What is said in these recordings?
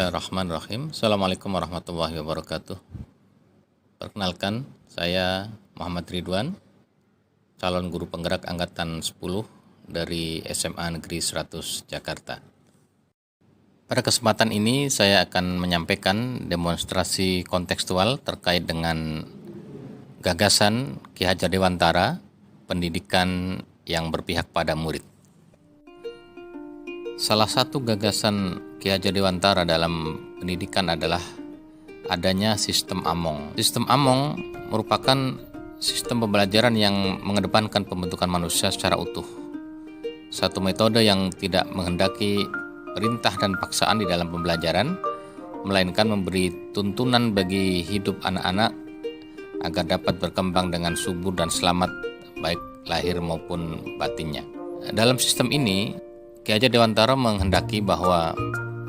Bismillahirrahmanirrahim. Assalamualaikum warahmatullahi wabarakatuh. Perkenalkan, saya Muhammad Ridwan, calon guru penggerak angkatan 10 dari SMA Negeri 100 Jakarta. Pada kesempatan ini saya akan menyampaikan demonstrasi kontekstual terkait dengan gagasan Ki Hajar Dewantara, pendidikan yang berpihak pada murid. Salah satu gagasan Ki Hajar Dewantara dalam pendidikan adalah adanya sistem Among. Sistem Among merupakan sistem pembelajaran yang mengedepankan pembentukan manusia secara utuh. Satu metode yang tidak menghendaki perintah dan paksaan di dalam pembelajaran, melainkan memberi tuntunan bagi hidup anak-anak agar dapat berkembang dengan subur dan selamat baik lahir maupun batinnya. Dalam sistem ini, Ki Hajar Dewantara menghendaki bahwa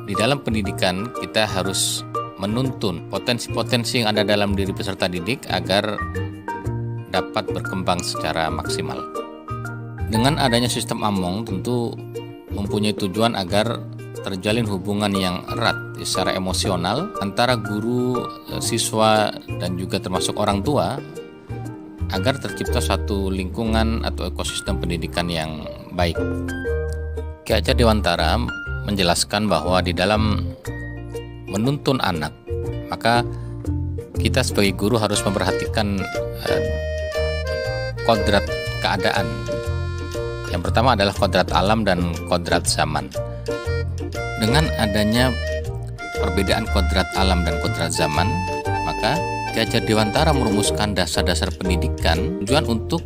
di dalam pendidikan kita harus menuntun potensi-potensi yang ada dalam diri peserta didik agar dapat berkembang secara maksimal. Dengan adanya sistem Among tentu mempunyai tujuan agar terjalin hubungan yang erat secara emosional antara guru, siswa, dan juga termasuk orang tua agar tercipta satu lingkungan atau ekosistem pendidikan yang baik. Ki Hajar Dewantara menjelaskan bahwa di dalam menuntun anak, maka kita sebagai guru harus memperhatikan kodrat keadaan. Yang pertama adalah kodrat alam dan kodrat zaman. Dengan adanya perbedaan kodrat alam dan kodrat zaman, maka Ki Hajar Dewantara merumuskan dasar-dasar pendidikan tujuan untuk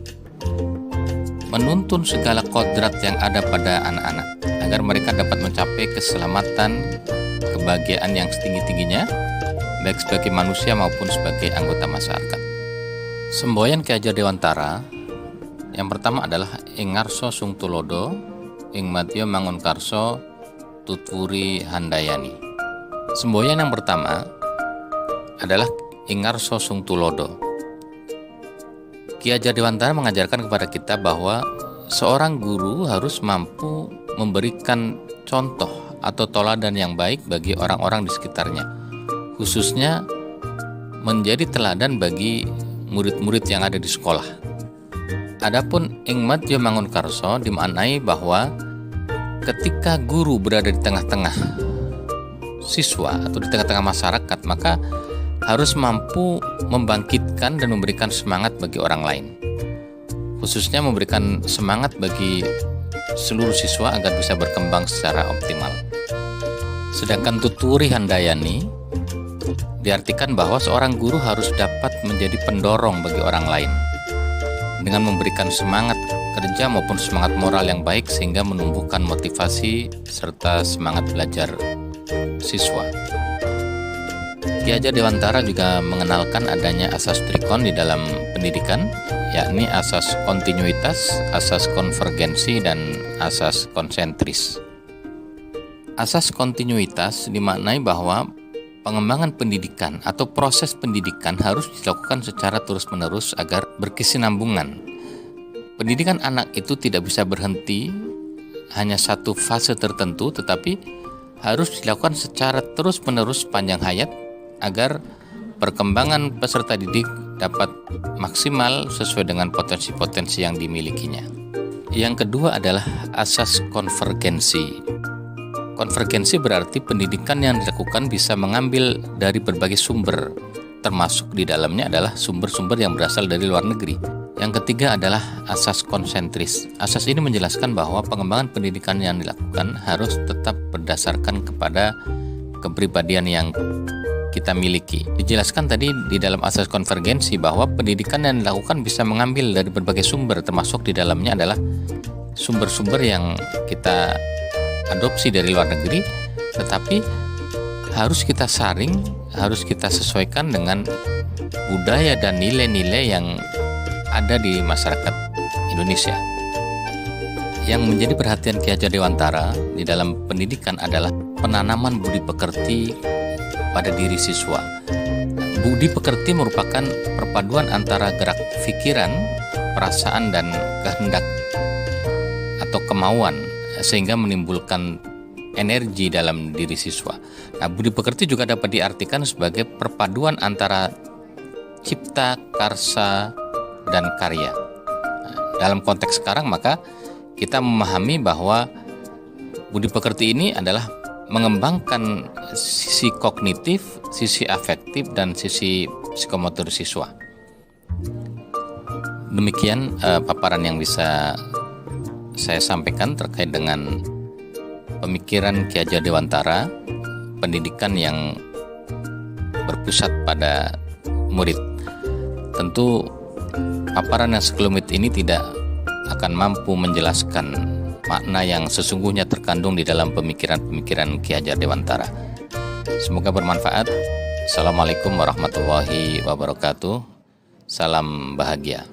menuntun segala kodrat yang ada pada anak-anak agar mereka dapat mencapai keselamatan, kebahagiaan yang setinggi-tingginya baik sebagai manusia maupun sebagai anggota masyarakat. Semboyan Ki Hajar Dewantara yang pertama adalah ing ngarsa sung tulodo, ing madya mangun karso, tutwuri handayani. Semboyan yang pertama adalah ing ngarsa sung tulodo. Ki Hajar Dewantara mengajarkan kepada kita bahwa seorang guru harus mampu memberikan contoh atau teladan yang baik bagi orang-orang di sekitarnya, khususnya menjadi teladan bagi murid-murid yang ada di sekolah. Adapun ing madya mangun karso dimaknai bahwa ketika guru berada di tengah-tengah siswa atau di tengah-tengah masyarakat, maka harus mampu membangkitkan dan memberikan semangat bagi orang lain, khususnya memberikan semangat bagi seluruh siswa agar bisa berkembang secara optimal. Sedangkan tutwuri handayani diartikan bahwa seorang guru harus dapat menjadi pendorong bagi orang lain dengan memberikan semangat kerja maupun semangat moral yang baik sehingga menumbuhkan motivasi serta semangat belajar siswa. Ki Hajar Dewantara juga mengenalkan adanya asas trikon di dalam pendidikan, yakni asas kontinuitas, asas konvergensi, dan asas konsentris. Asas kontinuitas dimaknai bahwa pengembangan pendidikan atau proses pendidikan harus dilakukan secara terus-menerus agar berkesinambungan. Pendidikan anak itu tidak bisa berhenti hanya satu fase tertentu, tetapi harus dilakukan secara terus-menerus sepanjang hayat agar perkembangan peserta didik dapat maksimal sesuai dengan potensi-potensi yang dimilikinya. Yang kedua adalah asas konvergensi. Konvergensi berarti pendidikan yang dilakukan bisa mengambil dari berbagai sumber, termasuk di dalamnya adalah sumber-sumber yang berasal dari luar negeri. Yang ketiga adalah asas konsentris. Asas ini menjelaskan bahwa pengembangan pendidikan yang dilakukan harus tetap berdasarkan kepada kepribadian yang kita miliki. Dijelaskan tadi di dalam asas konvergensi bahwa pendidikan yang dilakukan bisa mengambil dari berbagai sumber, termasuk di dalamnya adalah sumber-sumber yang kita adopsi dari luar negeri, tetapi harus kita saring, harus kita sesuaikan dengan budaya dan nilai-nilai yang ada di masyarakat Indonesia. Yang menjadi perhatian Ki Hajar Dewantara di dalam pendidikan adalah penanaman budi pekerti pada diri siswa. Budi pekerti merupakan perpaduan antara gerak pikiran, perasaan, dan kehendak atau kemauan, sehingga menimbulkan energi dalam diri siswa. Nah, budi pekerti juga dapat diartikan sebagai perpaduan antara cipta, karsa, dan karya. Nah, dalam konteks sekarang maka kita memahami bahwa budi pekerti ini adalah mengembangkan sisi kognitif, sisi afektif, dan sisi psikomotor siswa. Demikian paparan yang bisa saya sampaikan terkait dengan pemikiran Ki Hajar Dewantara, pendidikan yang berpusat pada murid. Tentu paparan yang sekelumit ini tidak akan mampu menjelaskan makna yang sesungguhnya terkandung di dalam pemikiran-pemikiran Ki Hajar Dewantara. Semoga bermanfaat. Assalamualaikum warahmatullahi wabarakatuh. Salam bahagia.